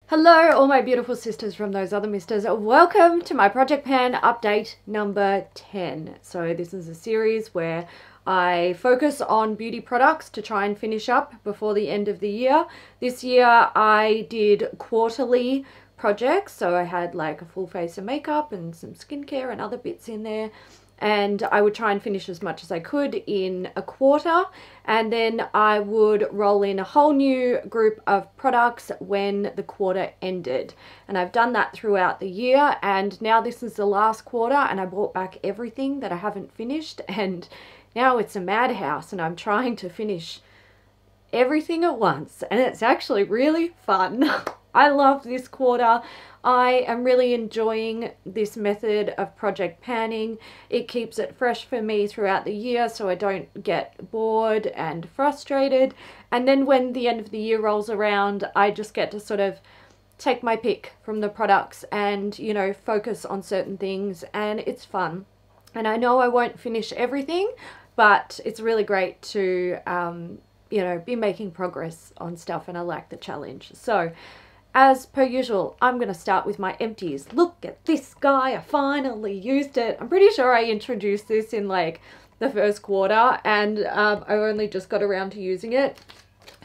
Hello all my beautiful sisters from those other misters. Welcome to my project pan update number 10. So this is a series where I focus on beauty products to try and finish up before the end of the year. This year I did quarterly projects, so I had like a full face of makeup and some skincare and other bits in there. And I would try and finish as much as I could in a quarter, and then I would roll in a whole new group of products when the quarter ended. And I've done that throughout the year, and now this is the last quarter and I brought back everything that I haven't finished, and now it's a madhouse and I'm trying to finish everything at once, and it's actually really fun. I love this quarter. I am really enjoying this method of project panning. It keeps it fresh for me throughout the year so I don't get bored and frustrated. And then when the end of the year rolls around, I just get to sort of take my pick from the products and, you know, focus on certain things, and it's fun. And I know I won't finish everything, but it's really great to, you know, be making progress on stuff, and I like the challenge. So as per usual, I'm going to start with my empties. Look at this guy, I finally used it. I'm pretty sure I introduced this in like the first quarter, and I only just got around to using it.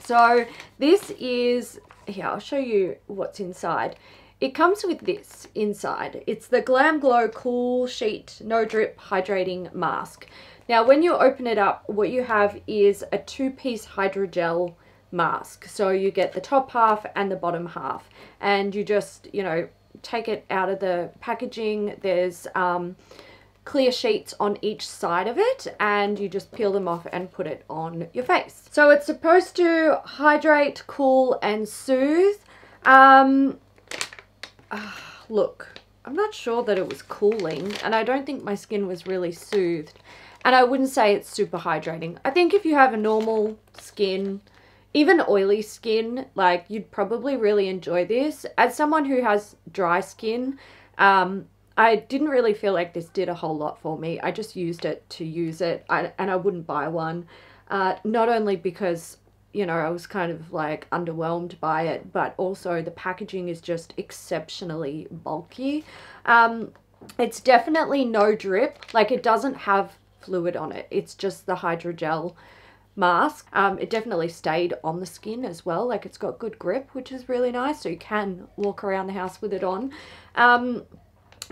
So this is, here, I'll show you what's inside. It comes with this inside. It's the Glam Glow Cool Sheet No Drip Hydrating Mask. Now when you open it up, what you have is a 2-piece hydrogel mask. So you get the top half and the bottom half, and you just, you know, take it out of the packaging. There's clear sheets on each side of it, and you just peel them off and put it on your face. So it's supposed to hydrate, cool and soothe. Look, I'm not sure that it was cooling, and I don't think my skin was really soothed, and I wouldn't say it's super hydrating. I think if you have a normal skin, even oily skin, like, you'd probably really enjoy this. As someone who has dry skin, I didn't really feel like this did a whole lot for me. I just used it to use it, and I wouldn't buy one. Not only because, you know, I was kind of like underwhelmed by it, but also the packaging is just exceptionally bulky. It's definitely no drip. Like, it doesn't have fluid on it. It's just the hydrogel mask. It definitely stayed on the skin as well. Like, it's got good grip, which is really nice, so you can walk around the house with it on.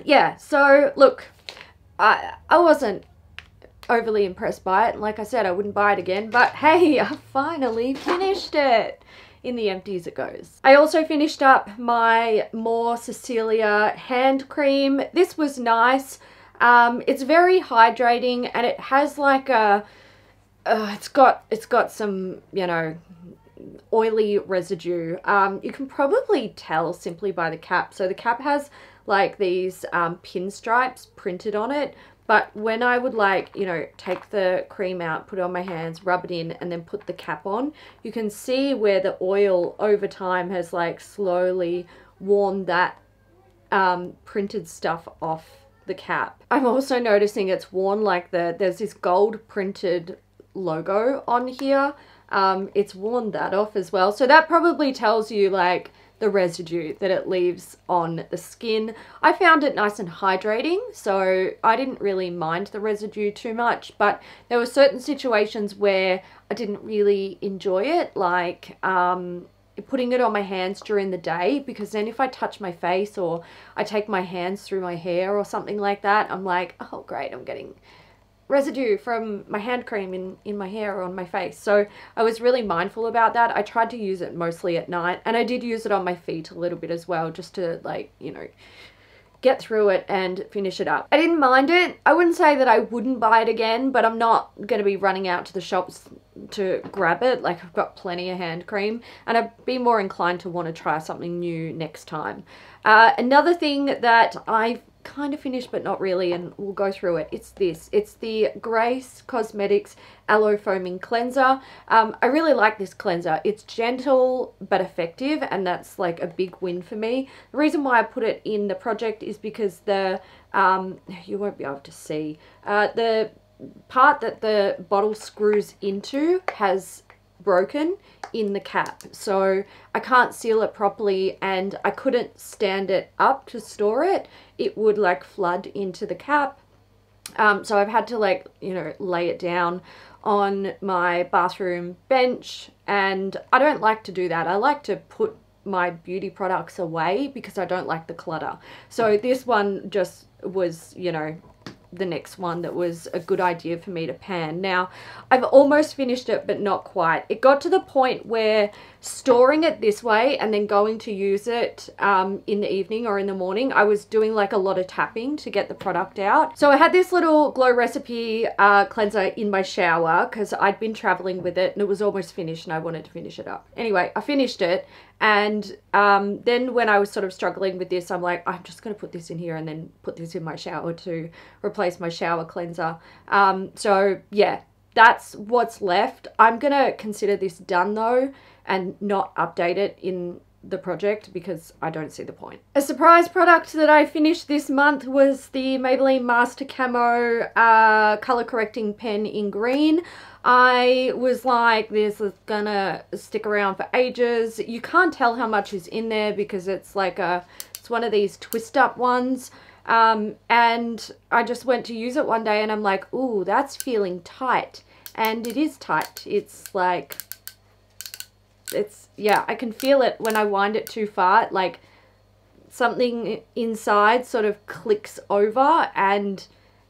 Yeah, so look, I wasn't overly impressed by it, and like I said, I wouldn't buy it again, but hey, I finally finished it. In the empties it goes. I also finished up my More Cecilia hand cream. This was nice. It's very hydrating, and it has like a it's got some, you know, oily residue. You can probably tell simply by the cap. So the cap has like these pinstripes printed on it, but when I would, like, you know, take the cream out, put it on my hands, rub it in, and then put the cap on, you can see where the oil over time has like slowly worn that printed stuff off the cap. I'm also noticing it's worn like there's this gold printed logo on here. It's worn that off as well, so that probably tells you like the residue that it leaves on the skin. I found it nice and hydrating, so I didn't really mind the residue too much, but there were certain situations where I didn't really enjoy it, like putting it on my hands during the day, because then if I touch my face or I take my hands through my hair or something like that, I'm like, oh great, I'm getting residue from my hand cream in my hair or on my face. So I was really mindful about that. I tried to use it mostly at night, and I did use it on my feet a little bit as well, just to, like, you know, get through it and finish it up. I didn't mind it. I wouldn't say that I wouldn't buy it again, but I'm not going to be running out to the shops to grab it. Like, I've got plenty of hand cream, and I'd be more inclined to want to try something new next time. Another thing that I've kind of finished but not really, and we'll go through it, it's this. It's the Grace Cosmetics Aloe Foaming Cleanser. I really like this cleanser. It's gentle but effective, and that's like a big win for me. The reason why I put it in the project is because the you won't be able to see, the part that the bottle screws into has broken in the cap, so I can't seal it properly, and I couldn't stand it up to store it. It would like flood into the cap. So I've had to, like, you know, lay it down on my bathroom bench, and I don't like to do that. I like to put my beauty products away because I don't like the clutter. So this one just was, you know, the next one that was a good idea for me to pan. Now, I've almost finished it, but not quite. It got to the point where storing it this way and then going to use it in the evening or in the morning, I was doing like a lot of tapping to get the product out. So I had this little Glow Recipe cleanser in my shower because I'd been traveling with it and it was almost finished and I wanted to finish it up. Anyway, I finished it, and then when I was sort of struggling with this, I'm like, I'm just going to put this in here and then put this in my shower to replace my shower cleanser. So yeah, that's what's left. I'm going to consider this done though and not update it in the project because I don't see the point. A surprise product that I finished this month was the Maybelline Master Camo color correcting pen in green. I was like, this is gonna stick around for ages. You can't tell how much is in there because it's like it's one of these twist up ones. And I just went to use it one day and I'm like, ooh, that's feeling tight. And it is tight. It's like, yeah, I can feel it when I wind it too far. Like something inside sort of clicks over and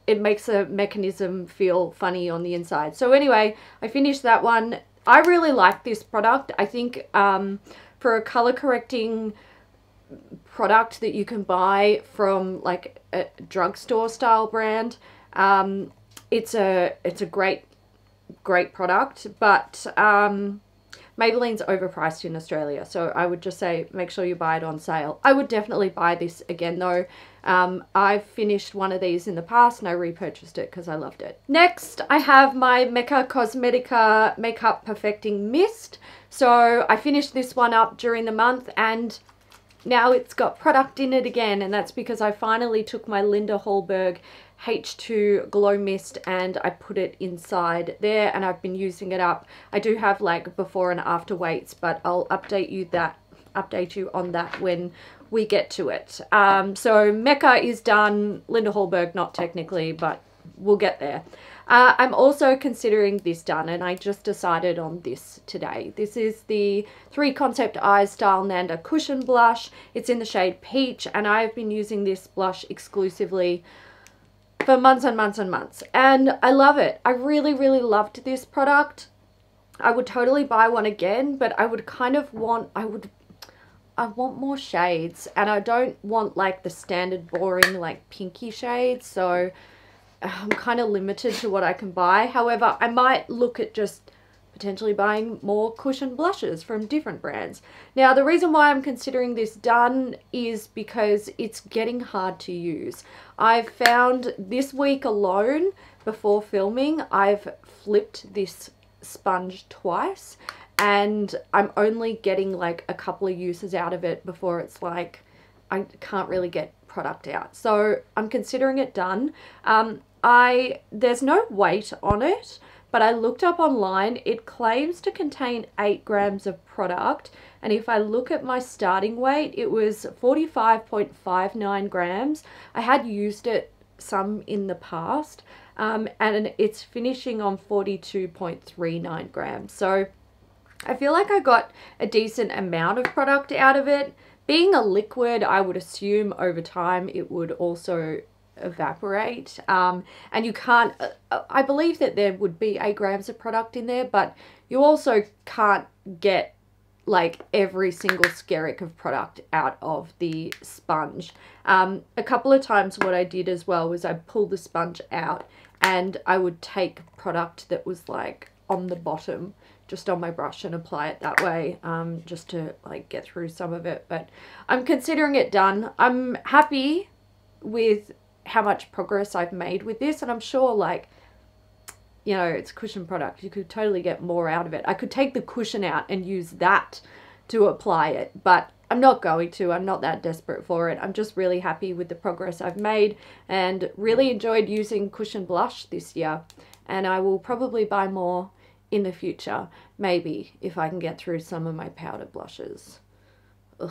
it makes a mechanism feel funny on the inside. So anyway, I finished that one. I really like this product. I think for a color correcting product that you can buy from like a drugstore style brand, it's a great product, but Maybelline's overpriced in Australia, so I would just say make sure you buy it on sale. I would definitely buy this again though. I've finished one of these in the past and I repurchased it because I loved it. Next, I have my Mecca Cosmetica Makeup Perfecting Mist. So I finished this one up during the month and now it's got product in it again, and that's because I finally took my Linda Hallberg H2 Glow Mist and I put it inside there and I've been using it up. I do have like before and after weights, but I'll update you on that when we get to it. So Mecca is done, Linda Hallberg not technically, but we'll get there. I'm also considering this done, and I just decided on this today. This is the 3 Concept Eyes Style Nanda Cushion Blush. It's in the shade Peach, and I've been using this blush exclusively for months and months and months, and I love it. I really, really loved this product. I would totally buy one again, but I would kind of want, I want more shades, and I don't want like the standard boring like pinky shades, so I'm kind of limited to what I can buy. However, I might look at just potentially buying more cushion blushes from different brands. Now, the reason why I'm considering this done is because it's getting hard to use. I've found this week alone, before filming, I've flipped this sponge twice and I'm only getting like a couple of uses out of it before it's like I can't really get product out. So I'm considering it done. There's no weight on it, but I looked up online. It claims to contain 8 grams of product, and if I look at my starting weight, it was 45.59 grams. I had used it some in the past, and it's finishing on 42.39 grams. So I feel like I got a decent amount of product out of it. Being a liquid, I would assume over time it would also evaporate, and you can't, I believe that there would be 8 grams of product in there, but you also can't get like every single skerrick of product out of the sponge. A couple of times what I did as well was I pulled the sponge out and I would take product that was like on the bottom just on my brush and apply it that way, just to like get through some of it. But I'm considering it done. I'm happy with how much progress I've made with this, and I'm sure, like, you know, it's a cushion product, you could totally get more out of it. I could take the cushion out and use that to apply it, but I'm not going to. I'm not that desperate for it. I'm just really happy with the progress I've made and really enjoyed using cushion blush this year, and I will probably buy more in the future, maybe, if I can get through some of my powder blushes. Ugh.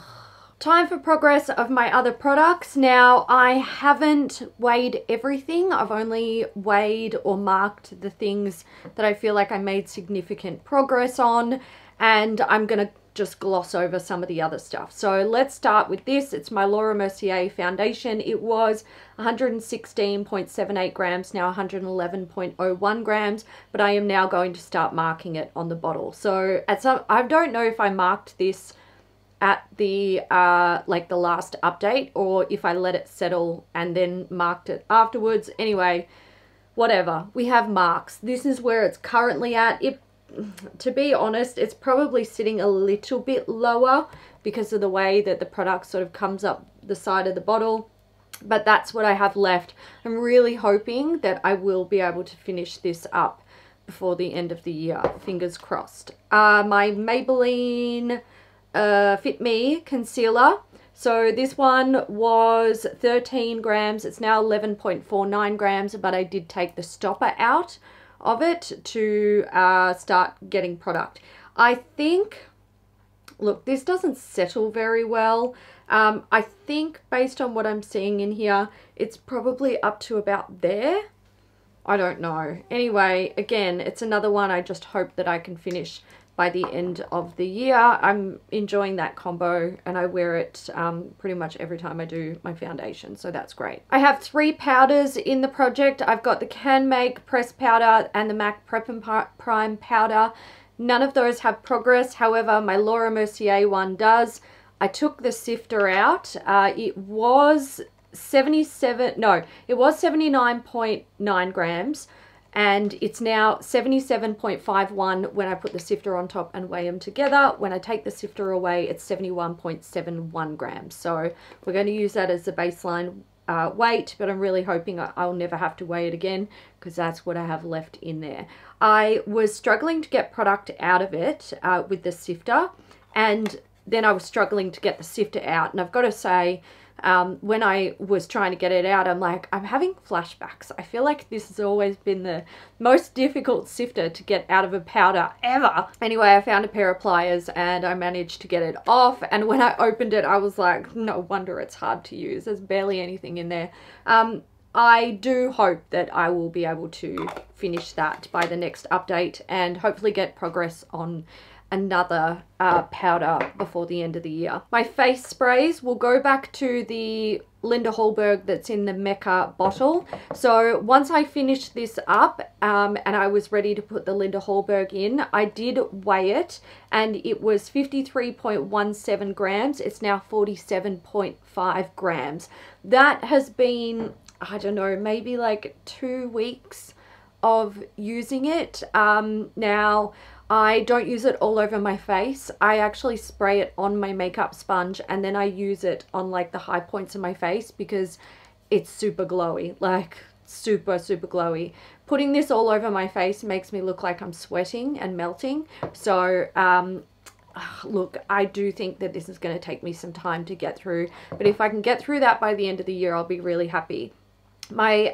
Time for progress of my other products. Now, I haven't weighed everything. I've only weighed or marked the things that I feel like I made significant progress on, and I'm going to just gloss over some of the other stuff. So let's start with this. It's my Laura Mercier foundation. It was 116.78 grams, now 111.01 grams, but I am now going to start marking it on the bottle. So I don't know if I marked this at the like the last update, or if I let it settle and then marked it afterwards. Anyway, whatever, we have marks. This is where it's currently at. To be honest, it's probably sitting a little bit lower because of the way that the product sort of comes up the side of the bottle, but that's what I have left. I'm really hoping that I will be able to finish this up before the end of the year, fingers crossed. My Maybelline Fit Me concealer. So this one was 13 grams. It's now 11.49 grams, but I did take the stopper out of it to start getting product. I think, look, this doesn't settle very well. I think based on what I'm seeing in here, it's probably up to about there. I don't know. Anyway, again, it's another one I just hope that I can finish by the end of the year. I'm enjoying that combo and I wear it pretty much every time I do my foundation, so that's great. I have 3 powders in the project. I've got the Can Make Press Powder and the MAC Prep and Prime Powder. None of those have progress, however my Laura Mercier one does. I took the sifter out. It was 79.9 grams. And it's now 77.51 when I put the sifter on top and weigh them together. When I take the sifter away, it's 71.71 grams. So we're going to use that as the baseline weight, but I'm really hoping I'll never have to weigh it again because that's what I have left in there. I was struggling to get product out of it with the sifter, and then I was struggling to get the sifter out. And I've got to say, when I was trying to get it out, I'm like, I'm having flashbacks. I feel like this has always been the most difficult sifter to get out of a powder ever. Anyway, I found a pair of pliers and I managed to get it off. And when I opened it, I was like, no wonder it's hard to use. There's barely anything in there. I do hope that I will be able to finish that by the next update and hopefully get progress on another powder before the end of the year. My face sprays will go back to the Linda Hallberg that's in the Mecca bottle. So once I finished this up and I was ready to put the Linda Hallberg in, I did weigh it and it was 53.17 grams. It's now 47.5 grams. That has been, I don't know, maybe like 2 weeks of using it. Now, I don't use it all over my face. I actually spray it on my makeup sponge and then I use it on like the high points of my face because it's super glowy, like super glowy. Putting this all over my face makes me look like I'm sweating and melting. So look, I do think that this is going to take me some time to get through, but if I can get through that by the end of the year, I'll be really happy. My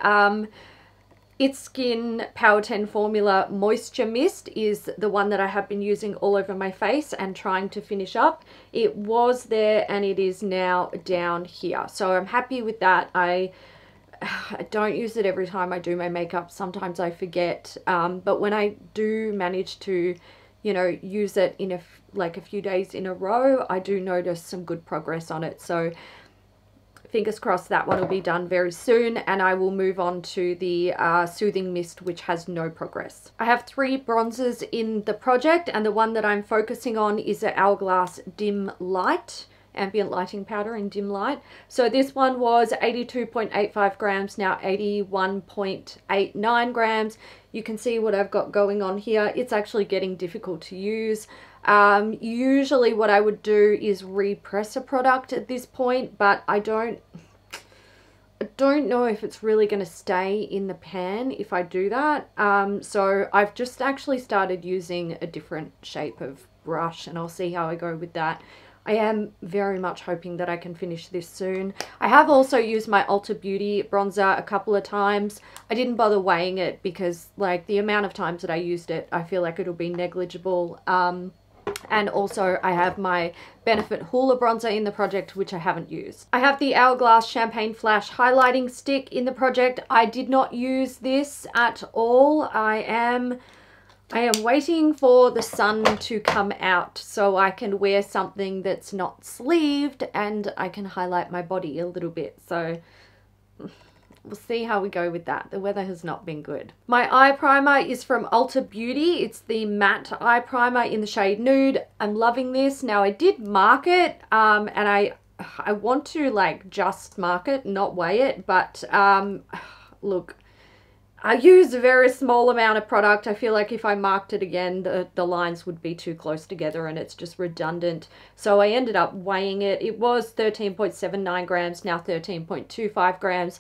It's Skin Power 10 Formula Moisture Mist is the one that I have been using all over my face and trying to finish up. It was there and it is now down here. So I'm happy with that. I don't use it every time I do my makeup. Sometimes I forget. But when I do manage to, you know, use it in like a few days in a row, I do notice some good progress on it. So fingers crossed that one will be done very soon and I will move on to the Soothing Mist, which has no progress. I have 3 bronzers in the project and the one that I'm focusing on is the Hourglass Dim Light, ambient lighting powder in dim light. So this one was 82.85 grams, now 81.89 grams. You can see what I've got going on here. It's actually getting difficult to use. Usually what I would do is repress a product at this point, but I don't know if it's really going to stay in the pan if I do that. So I've just actually started using a different shape of brush and I'll see how I go with that. I am very much hoping that I can finish this soon. I have also used my Ulta Beauty bronzer a couple of times. I didn't bother weighing it because like the amount of times that I used it, I feel like it'll be negligible. And also I have my Benefit Hoola bronzer in the project, which I haven't used. I have the Hourglass Champagne Flash highlighting stick in the project. I did not use this at all. I am waiting for the sun to come out so I can wear something that's not sleeved and I can highlight my body a little bit. So we'll see how we go with that. The weather has not been good. My eye primer is from Ulta Beauty. It's the matte eye primer in the shade Nude. I'm loving this. Now I did mark it and I want to like just mark it, not weigh it, but look, I use a very small amount of product. I feel like if I marked it again, the lines would be too close together and it's just redundant. So I ended up weighing it. It was 13.79 grams, now 13.25 grams.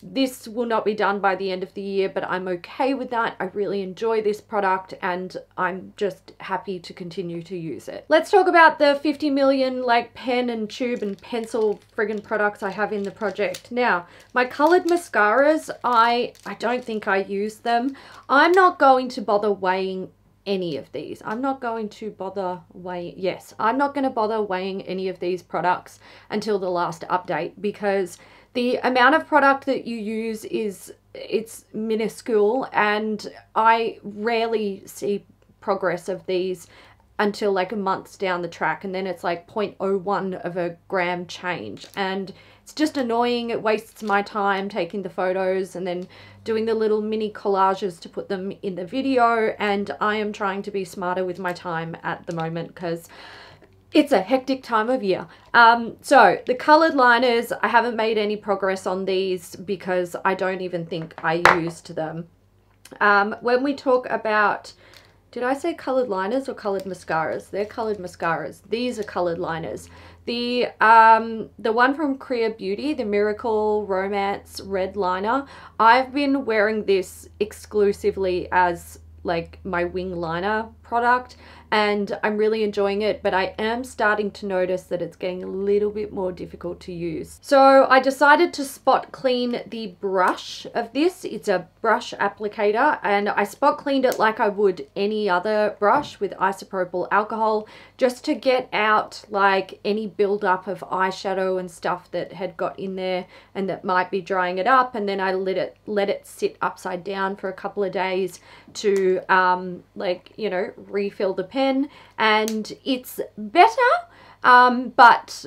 This will not be done by the end of the year, but I'm okay with that. I really enjoy this product and I'm just happy to continue to use it. Let's talk about the 50 million like pen and tube and pencil friggin' products I have in the project. Now, my colored mascaras, I don't think I use them. I'm not going to bother weighing any of these. I'm not going to bother weighing, yes, I'm not going to bother weighing any of these products until the last update because the amount of product that you use it's minuscule and I rarely see progress of these until like months down the track, and then it's like 0.01 of a gram change and it's just annoying. It wastes my time taking the photos and then doing the little mini collages to put them in the video, and I am trying to be smarter with my time at the moment because it's a hectic time of year. So the colored liners, I haven't made any progress on these because I don't even think I used them. When we talk about, did I say colored liners or colored mascaras? They're colored mascaras. These are colored liners. The one from Korea Beauty, the Miracle Romance Red Liner, I've been wearing this exclusively as like my wing liner product and I'm really enjoying it, but I am starting to notice that it's getting a little bit more difficult to use. So I decided to spot clean the brush of this. It's a brush applicator and I spot cleaned it like I would any other brush with isopropyl alcohol just to get out like any buildup of eyeshadow and stuff that had got in there and that might be drying it up, and then I let it sit upside down for a couple of days to like, you know, refill the pen, and it's better, but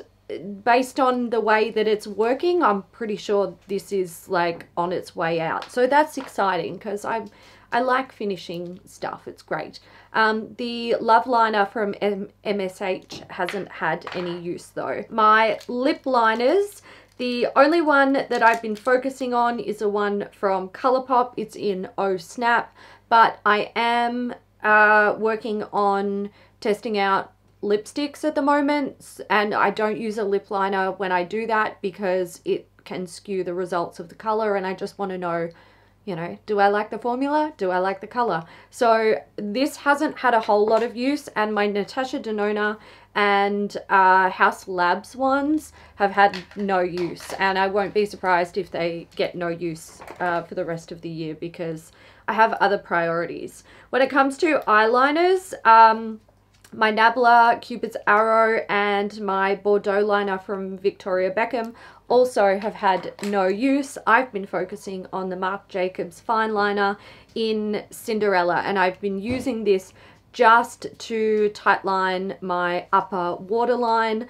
based on the way that it's working, I'm pretty sure this is like on its way out. So that's exciting because I like finishing stuff. It's great. The Love Liner from MSH hasn't had any use though. My lip liners, the only one that I've been focusing on is the one from Colourpop. It's in Oh Snap, but I am working on testing out lipsticks at the moment, and I don't use a lip liner when I do that because it can skew the results of the color, and I just want to know, you know, do I like the formula? Do I like the color? So this hasn't had a whole lot of use, and my Natasha Denona and House Labs ones have had no use, and I won't be surprised if they get no use for the rest of the year because I have other priorities. When it comes to eyeliners, my Nabla Cupid's Arrow and my Bordeaux liner from Victoria Beckham also have had no use. I've been focusing on the Marc Jacobs fine liner in Cinderella, and I've been using this just to tightline my upper waterline.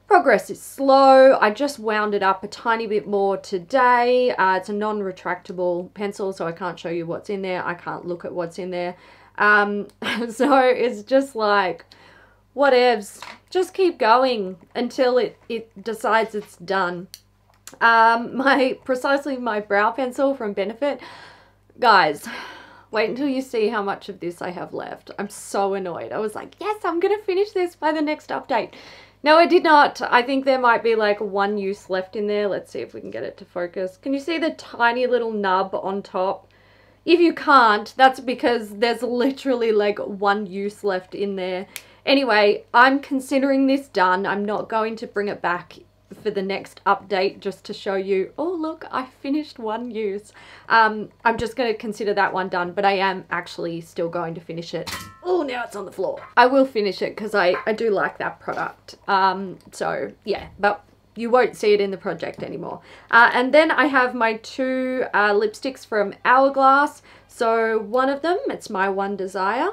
Progress is slow. I just wound it up a tiny bit more today. It's a non-retractable pencil, so I can't show you what's in there. I can't look at what's in there. So it's just like, whatevs. Just keep going until it decides it's done. Precisely my brow pencil from Benefit. Guys, wait until you see how much of this I have left. I'm so annoyed. I was like, yes, I'm going to finish this by the next update. No, I did not. I think there might be like one use left in there. Let's see if we can get it to focus. Can you see the tiny little nub on top? If you can't, that's because there's literally like one use left in there. Anyway, I'm considering this done. I'm not going to bring it back for the next update just to show you, oh look, I finished one use. I'm just going to consider that one done, but I am actually still going to finish it. Oh, now it's on the floor. I will finish it because I do like that product. So yeah, but you won't see it in the project anymore. And then I have my two lipsticks from Hourglass. So one of them, it's my One Desire.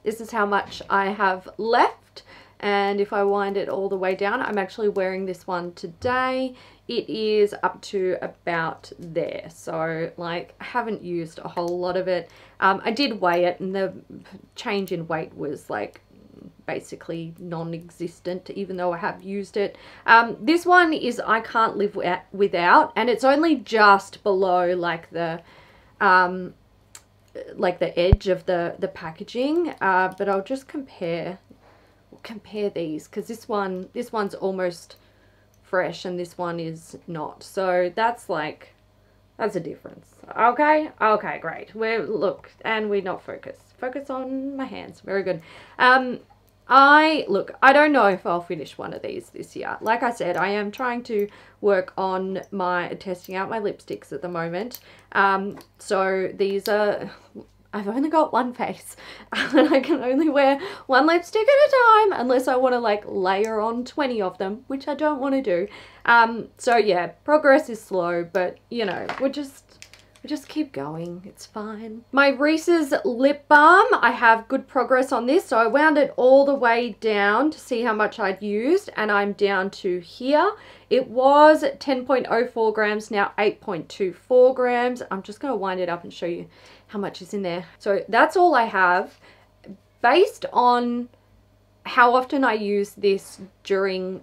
This is how much I have left. And if I wind it all the way down, I'm actually wearing this one today. It is up to about there. So like, I haven't used a whole lot of it. I did weigh it and the change in weight was like basically non-existent, even though I have used it. This one is I Can't Live Without, and it's only just below like the edge of the packaging. But I'll just compare these because this one's almost fresh and this one is not, so that's a difference. Okay, great. We're not focus on my hands. Very good. I don't know if I'll finish one of these this year. Like I said, I am trying to work on testing out my lipsticks at the moment. So these are, I've only got one face and I can only wear one lipstick at a time unless I want to like layer on 20 of them, which I don't want to do. So yeah, progress is slow, but you know, we just keep going. It's fine. My Reese's lip balm, I have good progress on this. So I wound it all the way down to see how much I'd used, and I'm down to here. It was 10.04 grams, now 8.24 grams. I'm just going to wind it up and show you how much is in there. So that's all I have. Based on how often I use this during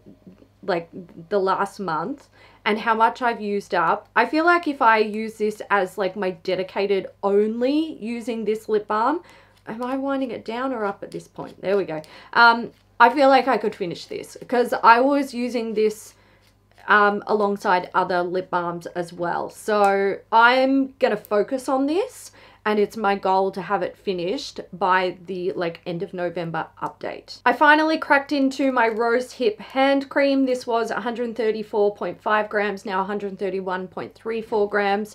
like the last month and how much I've used up, I feel like if I use this as like my dedicated only using this lip balm, am I winding it down or up at this point? There we go. I feel like I could finish this because I was using this alongside other lip balms as well. So I'm gonna focus on this, and it's my goal to have it finished by the like end of November update. I finally cracked into my Rose Hip hand cream. This was 134.5 grams, now 131.34 grams.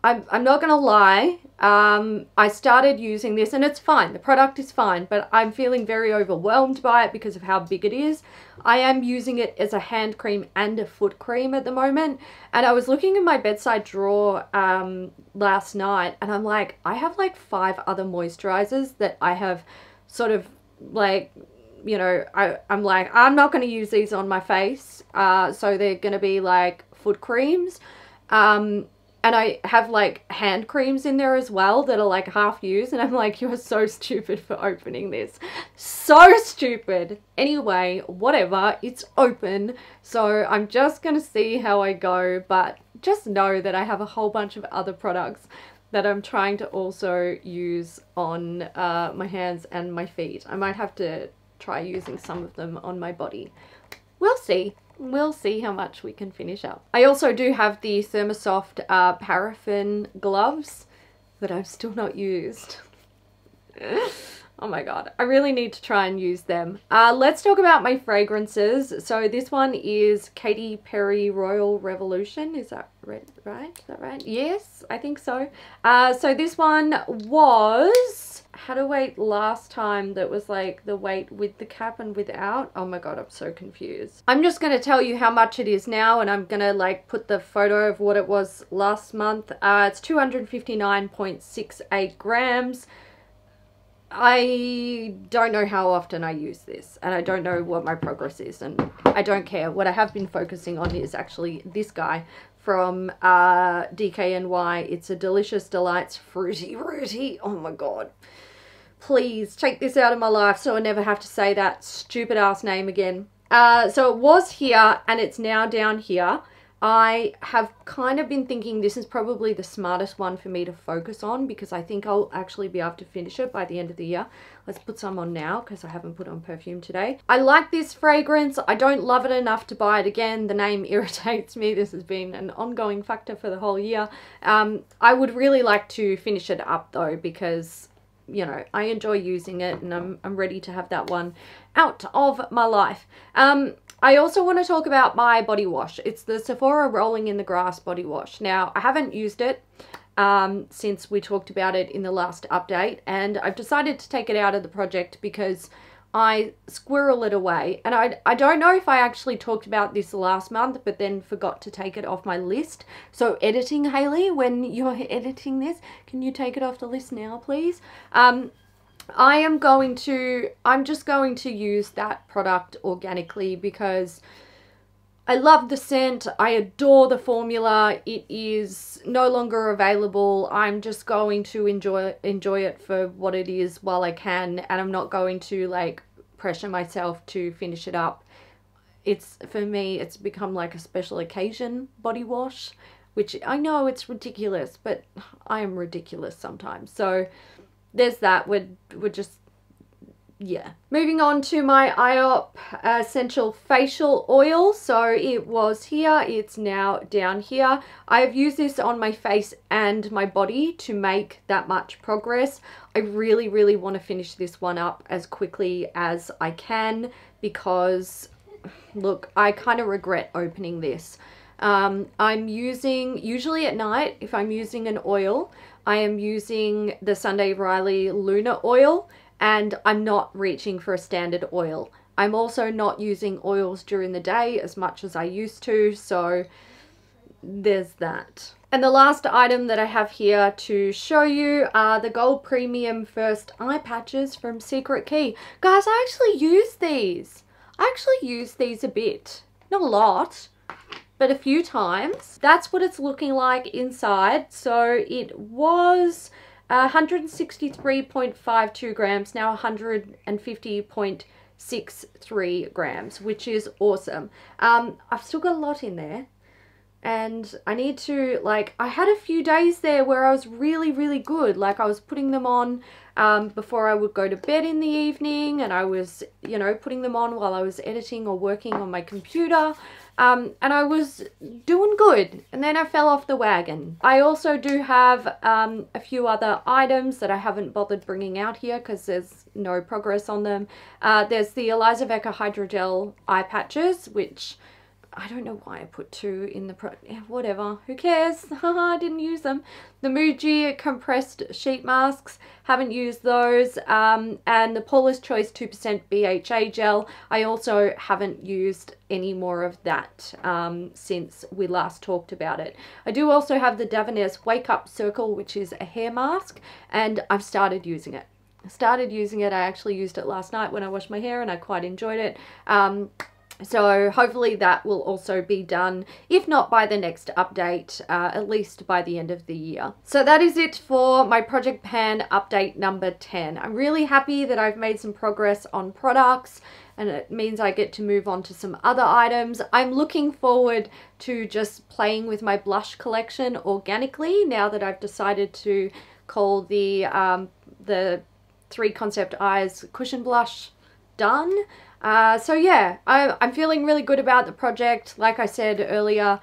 I'm not gonna lie, I started using this and it's fine, the product is fine, but I'm feeling very overwhelmed by it because of how big it is. I am using it as a hand cream and a foot cream at the moment, and I was looking in my bedside drawer last night and I'm like, I have like 5 other moisturizers that I have sort of like, you know, I'm like, I'm not going to use these on my face, so they're going to be like foot creams. And I have like hand creams in there as well that are like half used, and I'm like, you're so stupid for opening this. So stupid. Anyway, whatever, it's open. So I'm just gonna see how I go, but just know that I have a whole bunch of other products that I'm trying to also use on my hands and my feet. I might have to try using some of them on my body. We'll see. We'll see how much we can finish up. I also do have the Thermosoft paraffin gloves that I've still not used. Oh my god, I really need to try and use them. Let's talk about my fragrances. So this one is Katy Perry Royal Revolution. Is that right? Is that right? Yes, I think so. So this one was, had a weight last time that was like the weight with the cap and without. Oh my god, I'm so confused. I'm just going to tell you how much it is now, and I'm going to like put the photo of what it was last month. It's 259.68 grams. I don't know how often I use this, and I don't know what my progress is, and I don't care. What I have been focusing on is actually this guy from DKNY. It's a Delicious Delights Fruity Rooty. Oh my god. Please take this out of my life so I never have to say that stupid ass name again. So it was here and it's now down here. I have kind of been thinking this is probably the smartest one for me to focus on because I think I'll actually be able to finish it by the end of the year. Let's put some on now because I haven't put on perfume today. I like this fragrance. I don't love it enough to buy it again. The name irritates me. This has been an ongoing factor for the whole year. I would really like to finish it up though because, you know, I enjoy using it, and I'm ready to have that one out of my life. I also want to talk about my body wash. It's the Sephora Rolling in the Grass body wash. Now, I haven't used it since we talked about it in the last update, and I've decided to take it out of the project because I squirrel it away. And I don't know if I actually talked about this last month, but then forgot to take it off my list. So editing, Hailey, when you're editing this, can you take it off the list now, please? I'm just going to use that product organically because I love the scent. I adore the formula. It is no longer available. I'm just going to enjoy it for what it is while I can, and I'm not going to like pressure myself to finish it up. It's, for me, it's become like a special occasion body wash, which I know it's ridiculous, but I am ridiculous sometimes. So there's that. We're just, yeah. Moving on to my IOP Essential Facial Oil. So it was here, it's now down here. I have used this on my face and my body to make that much progress. I really, really want to finish this one up as quickly as I can because, look, I kind of regret opening this. I'm using, usually at night, if I'm using an oil, I am using the Sunday Riley Luna oil, and I'm not reaching for a standard oil. I'm also not using oils during the day as much as I used to, so there's that. And the last item that I have here to show you are the Gold Premium First Eye Patches from Secret Key. Guys, I actually use these. I actually use these a bit. Not a lot, but a few times. That's what it's looking like inside. So it was 163.52 grams, now 150.63 grams, which is awesome. I've still got a lot in there, and I need to, like, I had a few days there where I was really, really good. Like, I was putting them on before I would go to bed in the evening, and I was, you know, putting them on while I was editing or working on my computer. And I was doing good, and then I fell off the wagon. I also do have a few other items that I haven't bothered bringing out here because there's no progress on them. There's the Eliza Becker Hydrogel eye patches, which I don't know why I put 2 in the whatever, who cares? I didn't use them. The Muji compressed sheet masks, haven't used those. And the Paula's Choice 2% BHA gel, I also haven't used any more of that since we last talked about it. I do also have the Davines Wake Up Circle, which is a hair mask, and I've started using it. I actually used it last night when I washed my hair, and I quite enjoyed it. So hopefully that will also be done, if not by the next update, at least by the end of the year. So that is it for my Project Pan update number 10. I'm really happy that I've made some progress on products, and it means I get to move on to some other items. I'm looking forward to just playing with my blush collection organically now that I've decided to call the 3 Concept Eyes Cushion Blush done. So yeah, I'm feeling really good about the project. Like I said earlier,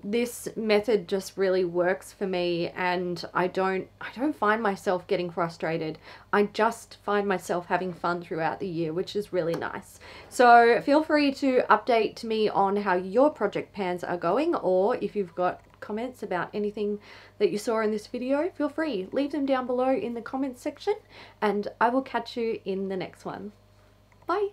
this method just really works for me, and I don't find myself getting frustrated. I just find myself having fun throughout the year, which is really nice. So feel free to update me on how your project pans are going, or if you've got comments about anything that you saw in this video, feel free, leave them down below in the comments section, and I will catch you in the next one. Bye.